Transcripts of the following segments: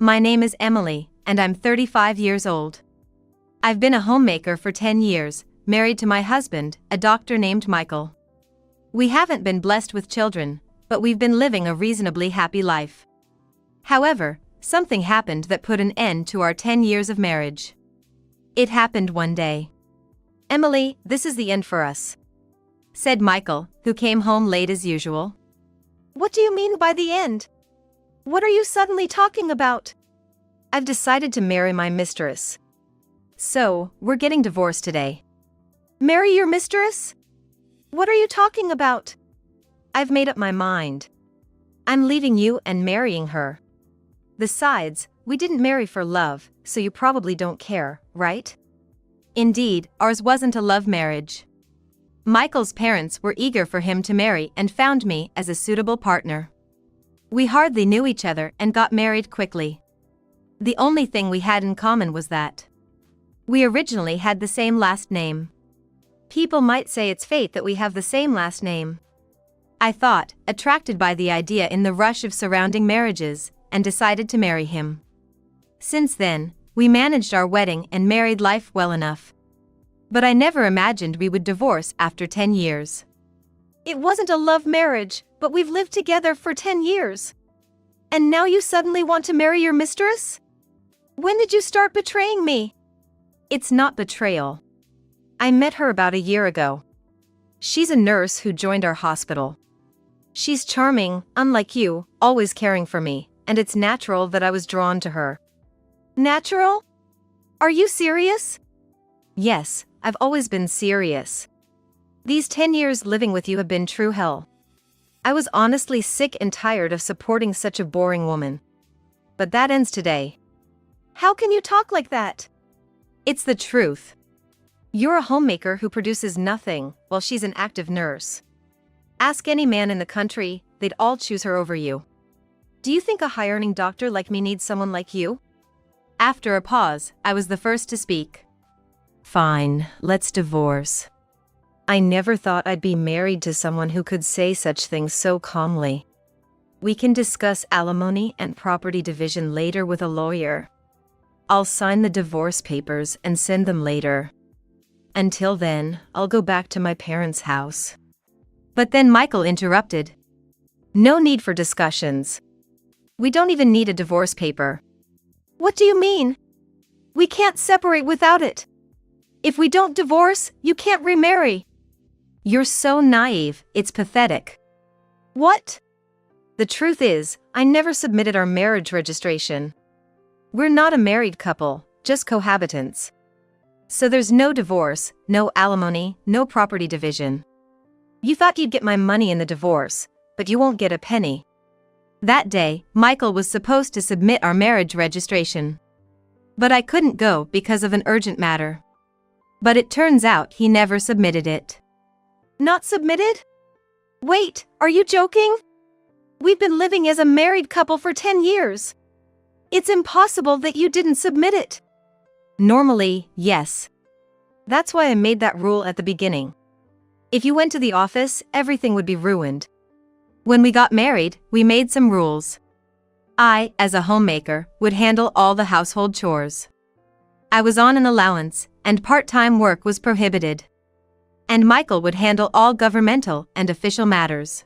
My name is Emily, and I'm 35 years old. I've been a homemaker for 10 years, married to my husband, a doctor named Michael. We haven't been blessed with children, but we've been living a reasonably happy life. However, something happened that put an end to our 10 years of marriage. It happened one day. "Emily, this is the end for us," said Michael, who came home late as usual. "What do you mean by the end? What are you suddenly talking about?" "I've decided to marry my mistress. So, we're getting divorced today." "Marry your mistress? What are you talking about?" "I've made up my mind. I'm leaving you and marrying her. Besides, we didn't marry for love, so you probably don't care, right?" Indeed, ours wasn't a love marriage. Michael's parents were eager for him to marry and found me as a suitable partner. We hardly knew each other and got married quickly. The only thing we had in common was that we originally had the same last name. People might say it's fate that we have the same last name. I thought, attracted by the idea in the rush of surrounding marriages, and decided to marry him. Since then, we managed our wedding and married life well enough. But I never imagined we would divorce after 10 years. "It wasn't a love marriage, but we've lived together for 10 years. And now you suddenly want to marry your mistress? When did you start betraying me?" "It's not betrayal. I met her about a year ago. She's a nurse who joined our hospital. She's charming, unlike you, always caring for me, and it's natural that I was drawn to her." "Natural? Are you serious?" "Yes, I've always been serious. These 10 years living with you have been true hell. I was honestly sick and tired of supporting such a boring woman. But that ends today." "How can you talk like that?" "It's the truth. You're a homemaker who produces nothing, while she's an active nurse. Ask any man in the country, they'd all choose her over you. Do you think a high-earning doctor like me needs someone like you?" After a pause, I was the first to speak. "Fine, let's divorce. I never thought I'd be married to someone who could say such things so calmly. We can discuss alimony and property division later with a lawyer. I'll sign the divorce papers and send them later. Until then, I'll go back to my parents' house." But then Michael interrupted. "No need for discussions. We don't even need a divorce paper." "What do you mean? We can't separate without it. If we don't divorce, you can't remarry." "You're so naive, it's pathetic." "What?" "The truth is, I never submitted our marriage registration. We're not a married couple, just cohabitants. So there's no divorce, no alimony, no property division. You thought you'd get my money in the divorce, but you won't get a penny." That day, Michael was supposed to submit our marriage registration. But I couldn't go because of an urgent matter. But it turns out he never submitted it. "Not submitted? Wait, are you joking? We've been living as a married couple for 10 years. It's impossible that you didn't submit it." "Normally, yes. That's why I made that rule at the beginning. If you went to the office, everything would be ruined. When we got married, we made some rules. I, as a homemaker, would handle all the household chores. I was on an allowance, and part-time work was prohibited. And Michael would handle all governmental and official matters."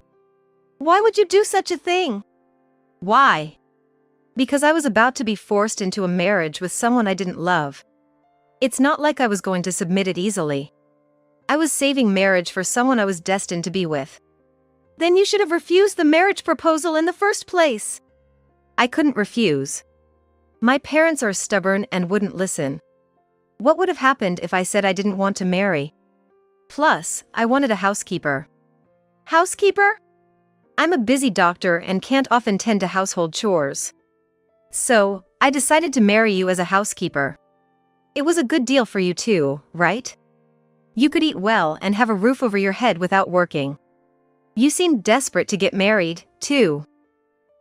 "Why would you do such a thing?" "Why? Because I was about to be forced into a marriage with someone I didn't love. It's not like I was going to submit it easily. I was saving marriage for someone I was destined to be with." "Then you should have refused the marriage proposal in the first place." "I couldn't refuse. My parents are stubborn and wouldn't listen. What would have happened if I said I didn't want to marry? Plus, I wanted a housekeeper." "Housekeeper?" "I'm a busy doctor and can't often tend to household chores. So, I decided to marry you as a housekeeper. It was a good deal for you too, right? You could eat well and have a roof over your head without working. You seemed desperate to get married, too."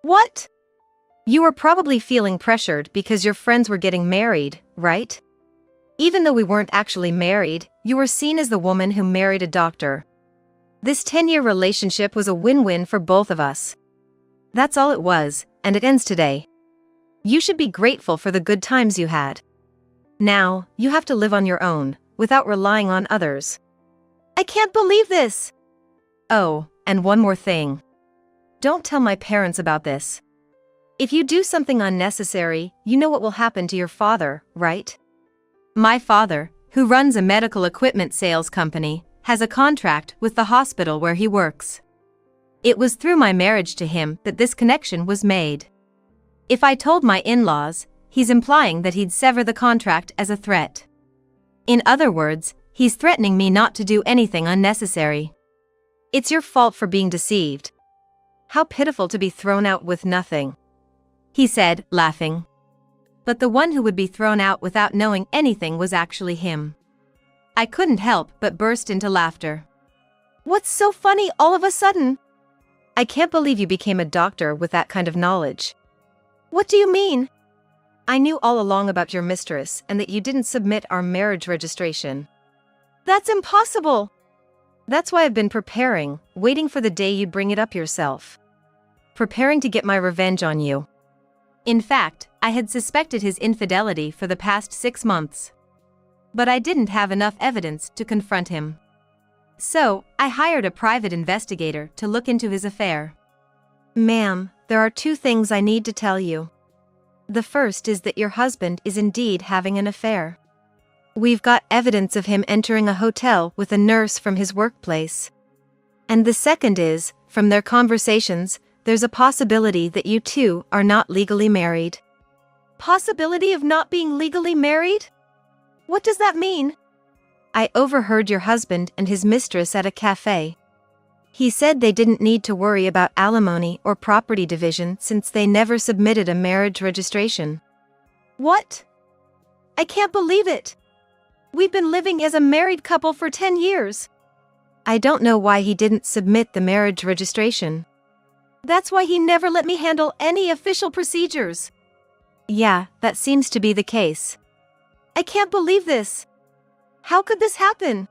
"What?" "You were probably feeling pressured because your friends were getting married, right? Even though we weren't actually married, you were seen as the woman who married a doctor. This 10-year relationship was a win-win for both of us. That's all it was, and it ends today. You should be grateful for the good times you had. Now, you have to live on your own, without relying on others. I can't believe this. Oh, and one more thing. Don't tell my parents about this. If you do something unnecessary, you know what will happen to your father, right? My father, who runs a medical equipment sales company, has a contract with the hospital where he works. It was through my marriage to him that this connection was made. If I told my in-laws, he's implying that he'd sever the contract as a threat. In other words, he's threatening me not to do anything unnecessary. It's your fault for being deceived. How pitiful to be thrown out with nothing, he said, laughing. But the one who would be thrown out without knowing anything was actually him. I couldn't help but burst into laughter. What's so funny all of a sudden? I can't believe you became a doctor with that kind of knowledge. What do you mean? I knew all along about your mistress and that you didn't submit our marriage registration. That's impossible. That's why I've been preparing, waiting for the day you'd bring it up yourself. Preparing to get my revenge on you. In fact, I had suspected his infidelity for the past 6 months. But I didn't have enough evidence to confront him. So, I hired a private investigator to look into his affair. Ma'am, there are 2 things I need to tell you. The first is that your husband is indeed having an affair. We've got evidence of him entering a hotel with a nurse from his workplace. And the second is, from their conversations, there's a possibility that you two are not legally married. Possibility of not being legally married? What does that mean? I overheard your husband and his mistress at a cafe. He said they didn't need to worry about alimony or property division since they never submitted a marriage registration. What? I can't believe it. We've been living as a married couple for 10 years. I don't know why he didn't submit the marriage registration. That's why he never let me handle any official procedures. Yeah, that seems to be the case. I can't believe this. How could this happen?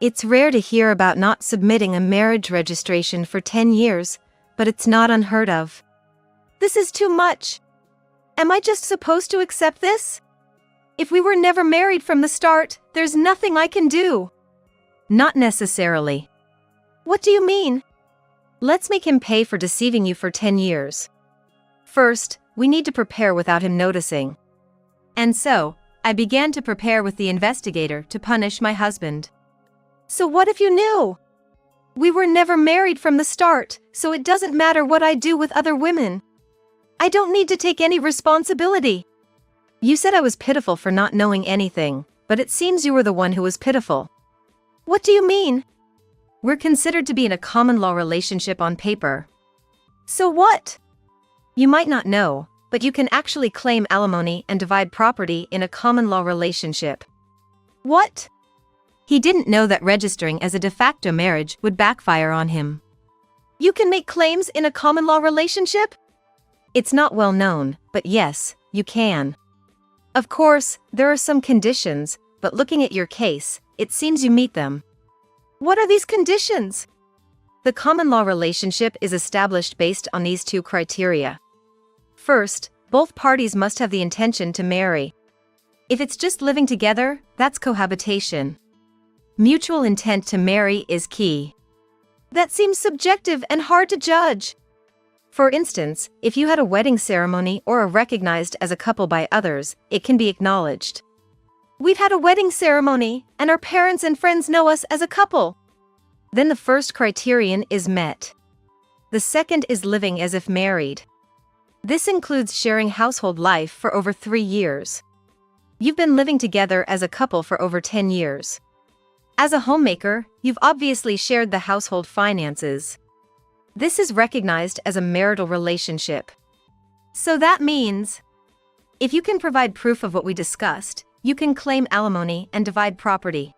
It's rare to hear about not submitting a marriage registration for 10 years, but it's not unheard of. This is too much. Am I just supposed to accept this? If we were never married from the start, there's nothing I can do. Not necessarily. What do you mean? Let's make him pay for deceiving you for 10 years. First, we need to prepare without him noticing. And so, I began to prepare with the investigator to punish my husband. So what if you knew? We were never married from the start, so it doesn't matter what I do with other women. I don't need to take any responsibility. You said I was pitiful for not knowing anything, but it seems you were the one who was pitiful. What do you mean? We're considered to be in a common law relationship on paper. So what? You might not know, but you can actually claim alimony and divide property in a common law relationship. What? He didn't know that registering as a de facto marriage would backfire on him. You can make claims in a common law relationship? It's not well known, but yes, you can. Of course, there are some conditions, but looking at your case, it seems you meet them. What are these conditions? The common law relationship is established based on these 2 criteria. First, both parties must have the intention to marry. If it's just living together, that's cohabitation. Mutual intent to marry is key. That seems subjective and hard to judge. For instance, if you had a wedding ceremony or are recognized as a couple by others, it can be acknowledged. We've had a wedding ceremony, and our parents and friends know us as a couple. Then the first criterion is met. The second is living as if married. This includes sharing household life for over 3 years. You've been living together as a couple for over 10 years. As a homemaker, you've obviously shared the household finances. This is recognized as a marital relationship. So that means, if you can provide proof of what we discussed, you can claim alimony and divide property.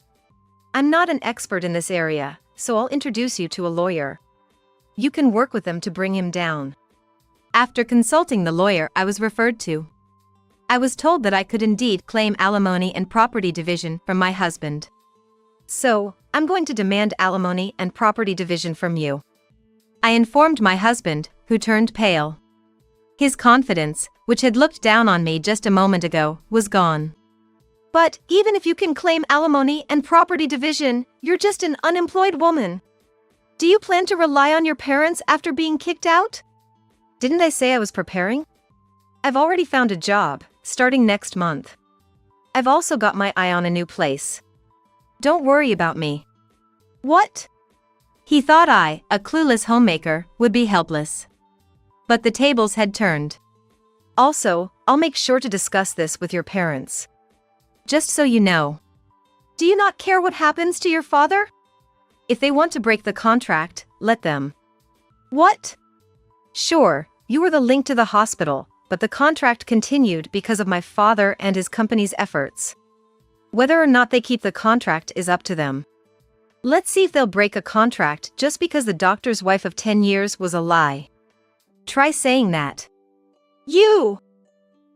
I'm not an expert in this area, so I'll introduce you to a lawyer. You can work with them to bring him down. After consulting the lawyer I was referred to, I was told that I could indeed claim alimony and property division from my husband. So, I'm going to demand alimony and property division from you. I informed my husband, who turned pale. His confidence, which had looked down on me just a moment ago, was gone. But even if you can claim alimony and property division, you're just an unemployed woman. Do you plan to rely on your parents after being kicked out? Didn't I say I was preparing? I've already found a job, starting next month. I've also got my eye on a new place. Don't worry about me. What? He thought I, a clueless homemaker, would be helpless. But the tables had turned. Also, I'll make sure to discuss this with your parents. Just so you know. Do you not care what happens to your father? If they want to break the contract, let them. What? Sure, you were the link to the hospital, but the contract continued because of my father and his company's efforts. Whether or not they keep the contract is up to them. Let's see if they'll break a contract just because the doctor's wife of 10 years was a lie. Try saying that. You!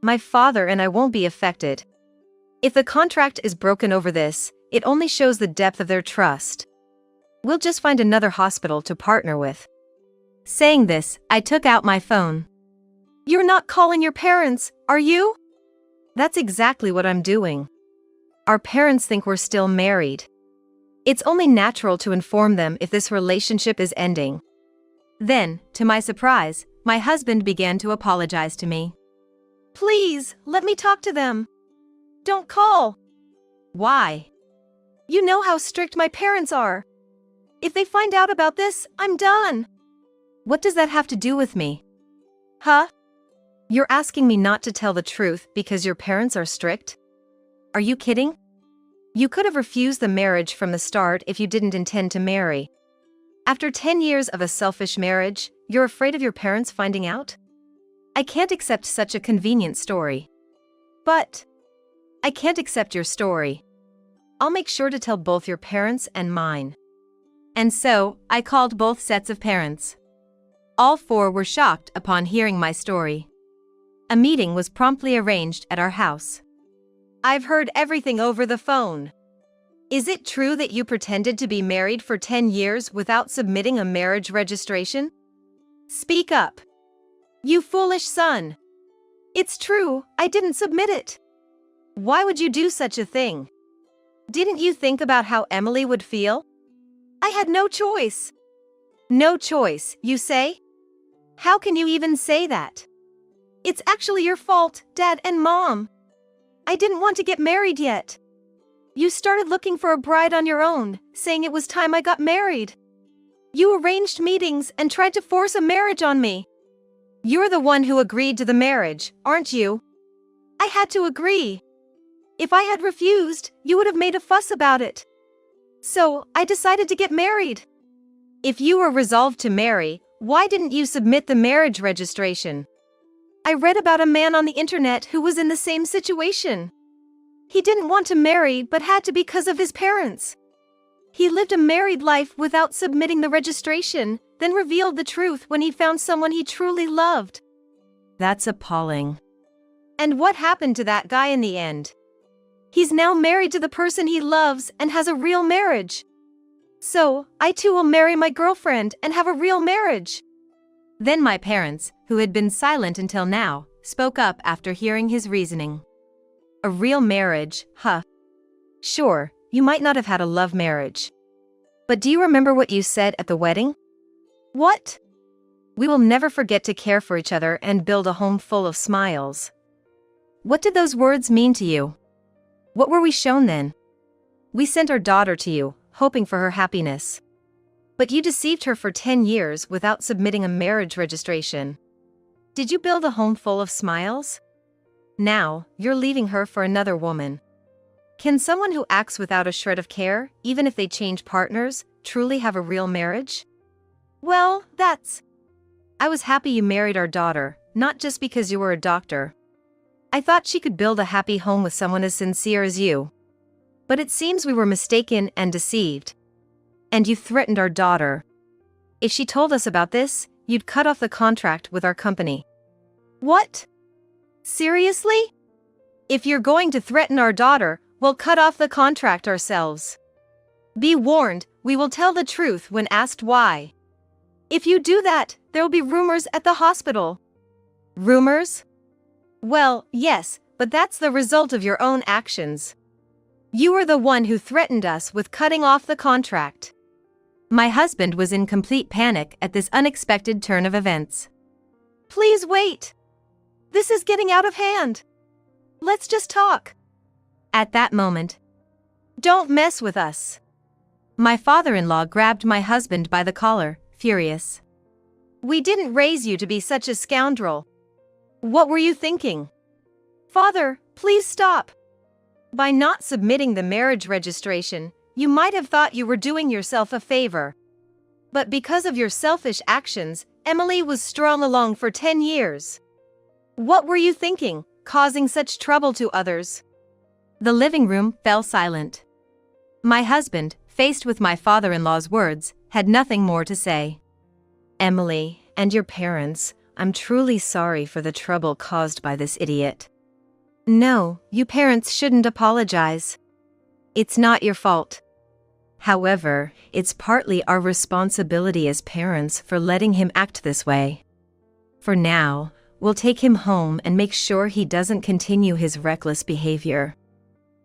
My father and I won't be affected. If the contract is broken over this, it only shows the depth of their trust. We'll just find another hospital to partner with. Saying this, I took out my phone. You're not calling your parents, are you? That's exactly what I'm doing. Our parents think we're still married. It's only natural to inform them if this relationship is ending. Then, to my surprise, my husband began to apologize to me. Please, let me talk to them. Don't call. Why? You know how strict my parents are. If they find out about this, I'm done. What does that have to do with me? Huh? You're asking me not to tell the truth because your parents are strict? Are you kidding? You could have refused the marriage from the start if you didn't intend to marry. After 10 years of a selfish marriage, you're afraid of your parents finding out? I can't accept such a convenient story. But I can't accept your story. I'll make sure to tell both your parents and mine. And so, I called both sets of parents. All four were shocked upon hearing my story. A meeting was promptly arranged at our house. I've heard everything over the phone. Is it true that you pretended to be married for 10 years without submitting a marriage registration? Speak up. You foolish son. It's true, I didn't submit it. Why would you do such a thing? Didn't you think about how Emily would feel? I had no choice. No choice, you say? How can you even say that? It's actually your fault, Dad and Mom. I didn't want to get married yet. You started looking for a bride on your own, saying it was time I got married. You arranged meetings and tried to force a marriage on me. You're the one who agreed to the marriage, aren't you? I had to agree. If I had refused, you would have made a fuss about it. So, I decided to get married. If you were resolved to marry, why didn't you submit the marriage registration? I read about a man on the internet who was in the same situation. He didn't want to marry but had to because of his parents. He lived a married life without submitting the registration, then revealed the truth when he found someone he truly loved. That's appalling. And what happened to that guy in the end? He's now married to the person he loves and has a real marriage. So, I too will marry my girlfriend and have a real marriage. Then my parents, who had been silent until now, spoke up after hearing his reasoning. A real marriage, huh? Sure, you might not have had a love marriage. But do you remember what you said at the wedding? What? We will never forget to care for each other and build a home full of smiles. What did those words mean to you? What were we shown then? We sent our daughter to you, hoping for her happiness. But you deceived her for 10 years without submitting a marriage registration. Did you build a home full of smiles? Now, you're leaving her for another woman. Can someone who acts without a shred of care, even if they change partners, truly have a real marriage? Well, I was happy you married our daughter, not just because you were a doctor. I thought she could build a happy home with someone as sincere as you. But it seems we were mistaken and deceived. And you threatened our daughter. If she told us about this, you'd cut off the contract with our company. What? Seriously? If you're going to threaten our daughter, we'll cut off the contract ourselves. Be warned, we will tell the truth when asked why. If you do that, there will be rumors at the hospital. Rumors? Well, yes, but that's the result of your own actions. You were the one who threatened us with cutting off the contract. My husband was in complete panic at this unexpected turn of events. Please wait. This is getting out of hand. Let's just talk. At that moment, Don't mess with us. my father-in-law grabbed my husband by the collar, furious. We didn't raise you to be such a scoundrel. What were you thinking? Father, please stop. By not submitting the marriage registration, you might have thought you were doing yourself a favor. But because of your selfish actions, Emily was strung along for 10 years. What were you thinking, causing such trouble to others? The living room fell silent. My husband, faced with my father-in-law's words, had nothing more to say. Emily, and your parents, I'm truly sorry for the trouble caused by this idiot. No, you parents shouldn't apologize. It's not your fault. However, it's partly our responsibility as parents for letting him act this way. For now, we'll take him home and make sure he doesn't continue his reckless behavior.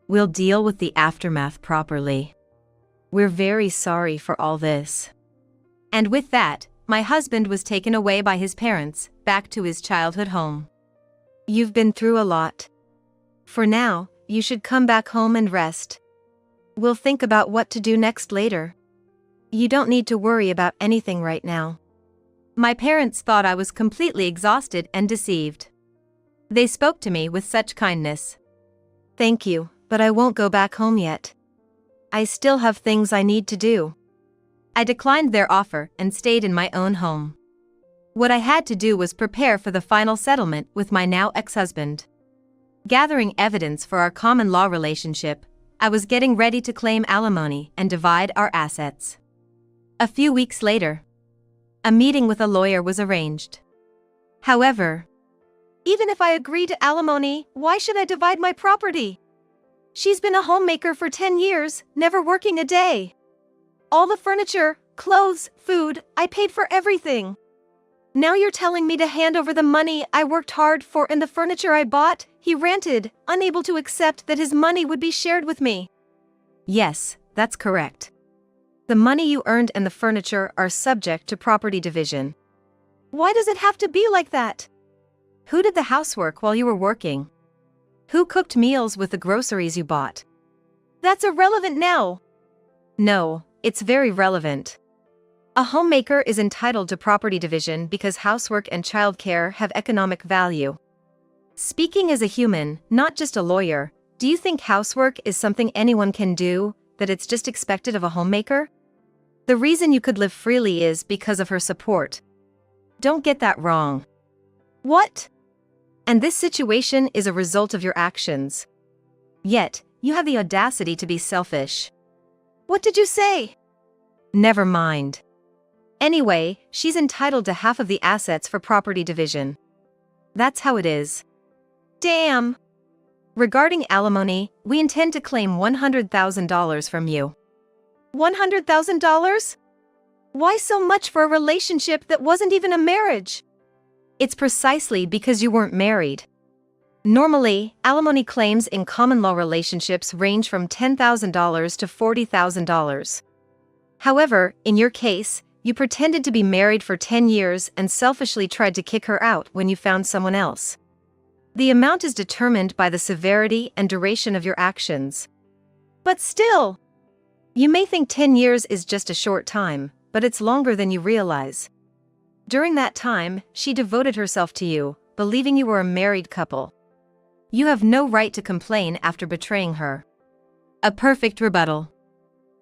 We'll deal with the aftermath properly. We're very sorry for all this. And with that, my husband was taken away by his parents, back to his childhood home. You've been through a lot. For now, you should come back home and rest. We'll think about what to do next later. You don't need to worry about anything right now. My parents thought I was completely exhausted and deceived. They spoke to me with such kindness. Thank you, but I won't go back home yet. I still have things I need to do. I declined their offer and stayed in my own home. What I had to do was prepare for the final settlement with my now ex-husband. Gathering evidence for our common law relationship, I was getting ready to claim alimony and divide our assets. A few weeks later, a meeting with a lawyer was arranged. However, even if I agree to alimony, why should I divide my property? She's been a homemaker for 10 years, never working a day. All the furniture, clothes, food, I paid for everything. Now you're telling me to hand over the money I worked hard for and the furniture I bought? He ranted, unable to accept that his money would be shared with me. Yes, that's correct. The money you earned and the furniture are subject to property division. Why does it have to be like that? Who did the housework while you were working? Who cooked meals with the groceries you bought? That's irrelevant now. No, it's very relevant. A homemaker is entitled to property division because housework and childcare have economic value. Speaking as a human, not just a lawyer, do you think housework is something anyone can do, that it's just expected of a homemaker? The reason you could live freely is because of her support. Don't get that wrong. What? And this situation is a result of your actions. Yet, you have the audacity to be selfish. What did you say? Never mind. Anyway, she's entitled to half of the assets for property division. That's how it is. Damn! Regarding alimony, we intend to claim $100,000 from you. $100,000? Why so much for a relationship that wasn't even a marriage? It's precisely because you weren't married. Normally, alimony claims in common law relationships range from $10,000 to $40,000. However, in your case, you pretended to be married for 10 years and selfishly tried to kick her out when you found someone else. The amount is determined by the severity and duration of your actions. But still, you may think 10 years is just a short time, but it's longer than you realize. During that time, she devoted herself to you, believing you were a married couple. You have no right to complain after betraying her. A perfect rebuttal.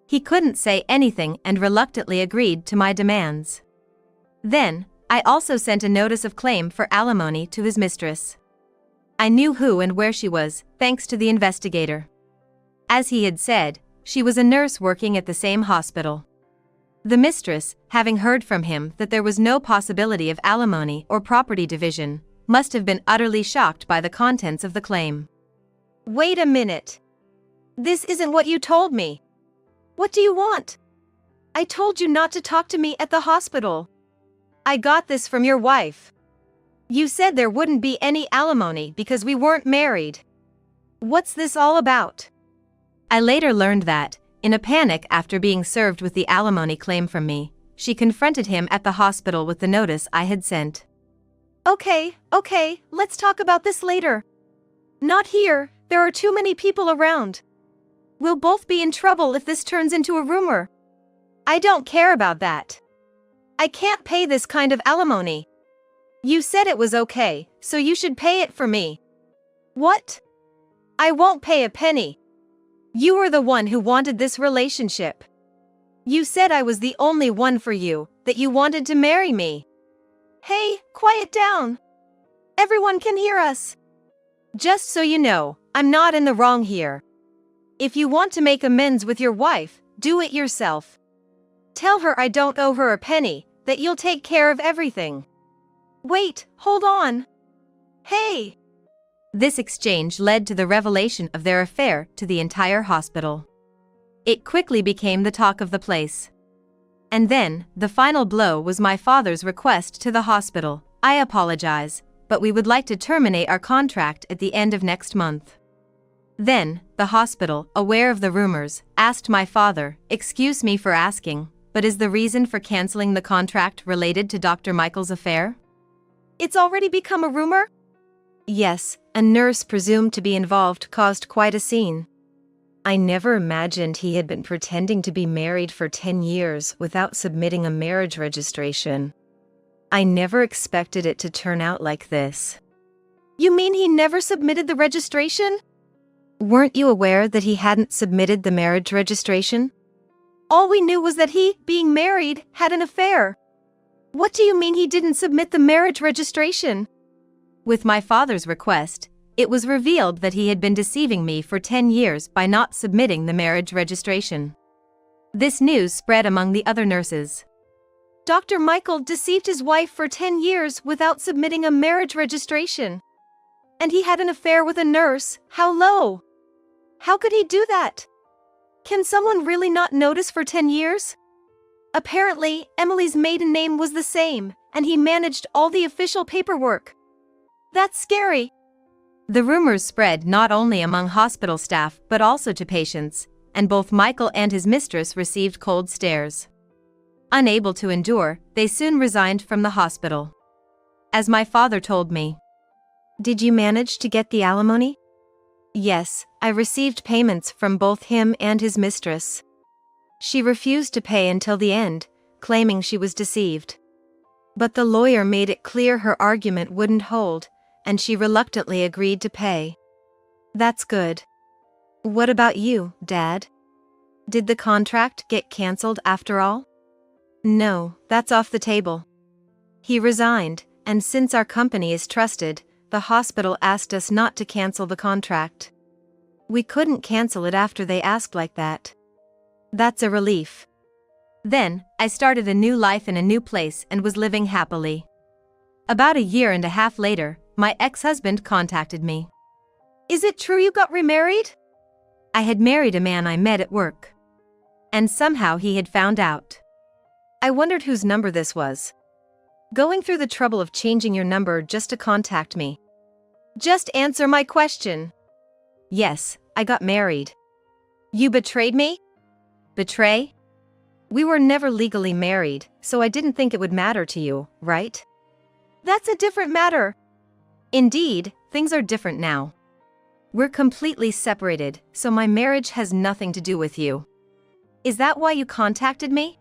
He couldn't say anything and reluctantly agreed to my demands. Then, I also sent a notice of claim for alimony to his mistress. I knew who and where she was, thanks to the investigator. As he had said, she was a nurse working at the same hospital. The mistress, having heard from him that there was no possibility of alimony or property division, must have been utterly shocked by the contents of the claim. Wait a minute. This isn't what you told me. What do you want? I told you not to talk to me at the hospital. I got this from your wife. You said there wouldn't be any alimony because we weren't married. What's this all about? I later learned that, in a panic after being served with the alimony claim from me, she confronted him at the hospital with the notice I had sent. Okay, let's talk about this later. Not here, there are too many people around. We'll both be in trouble if this turns into a rumor. I don't care about that. I can't pay this kind of alimony. You said it was okay, so you should pay it for me. What? I won't pay a penny. You were the one who wanted this relationship. You said I was the only one for you, that you wanted to marry me. Hey, quiet down. Everyone can hear us. Just so you know, I'm not in the wrong here. If you want to make amends with your wife, do it yourself. Tell her I don't owe her a penny, that you'll take care of everything. Wait, hold on. Hey! This exchange led to the revelation of their affair to the entire hospital. It quickly became the talk of the place. And then, the final blow was my father's request to the hospital. I apologize, but we would like to terminate our contract at the end of next month. Then, the hospital, aware of the rumors, asked my father, "Excuse me for asking, but is the reason for canceling the contract related to Dr. Michael's affair?" It's already become a rumor? Yes, a nurse presumed to be involved caused quite a scene. I never imagined he had been pretending to be married for 10 years without submitting a marriage registration. I never expected it to turn out like this. You mean he never submitted the registration? Weren't you aware that he hadn't submitted the marriage registration? All we knew was that he, being married, had an affair. What do you mean he didn't submit the marriage registration? With my father's request, it was revealed that he had been deceiving me for 10 years by not submitting the marriage registration. This news spread among the other nurses. Dr. Michael deceived his wife for 10 years without submitting a marriage registration. And he had an affair with a nurse. How low? How could he do that? Can someone really not notice for 10 years? Apparently, Emily's maiden name was the same, and he managed all the official paperwork. That's scary. The rumors spread not only among hospital staff but also to patients, and both Michael and his mistress received cold stares. Unable to endure, they soon resigned from the hospital. As my father told me. Did you manage to get the alimony? Yes, I received payments from both him and his mistress. She refused to pay until the end, claiming she was deceived. But the lawyer made it clear her argument wouldn't hold, and she reluctantly agreed to pay. That's good. What about you, Dad? Did the contract get cancelled after all? No, that's off the table. He resigned, and since our company is trusted, the hospital asked us not to cancel the contract. We couldn't cancel it after they asked like that. That's a relief. Then, I started a new life in a new place and was living happily. About a year and a half later, my ex-husband contacted me. Is it true you got remarried? I had married a man I met at work. And somehow he had found out. I wondered whose number this was. Going through the trouble of changing your number just to contact me. Just answer my question. Yes, I got married. You betrayed me? Betray? We were never legally married, so I didn't think it would matter to you, right? That's a different matter. Indeed, things are different now. We're completely separated, so my marriage has nothing to do with you. Is that why you contacted me?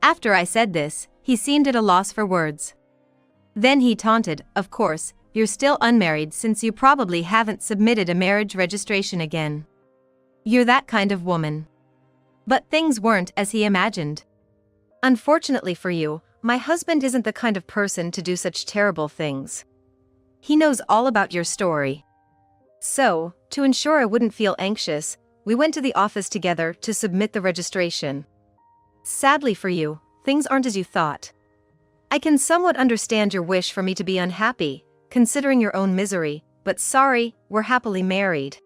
After I said this, he seemed at a loss for words. Then he taunted, "Of course, you're still unmarried since you probably haven't submitted a marriage registration again. You're that kind of woman." But things weren't as he imagined. Unfortunately for you, my husband isn't the kind of person to do such terrible things. He knows all about your story. So, to ensure I wouldn't feel anxious, we went to the office together to submit the registration. Sadly for you, things aren't as you thought. I can somewhat understand your wish for me to be unhappy, considering your own misery, but sorry, we're happily married.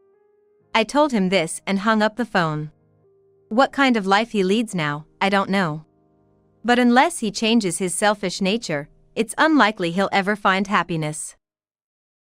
I told him this and hung up the phone. What kind of life he leads now, I don't know. But unless he changes his selfish nature, it's unlikely he'll ever find happiness.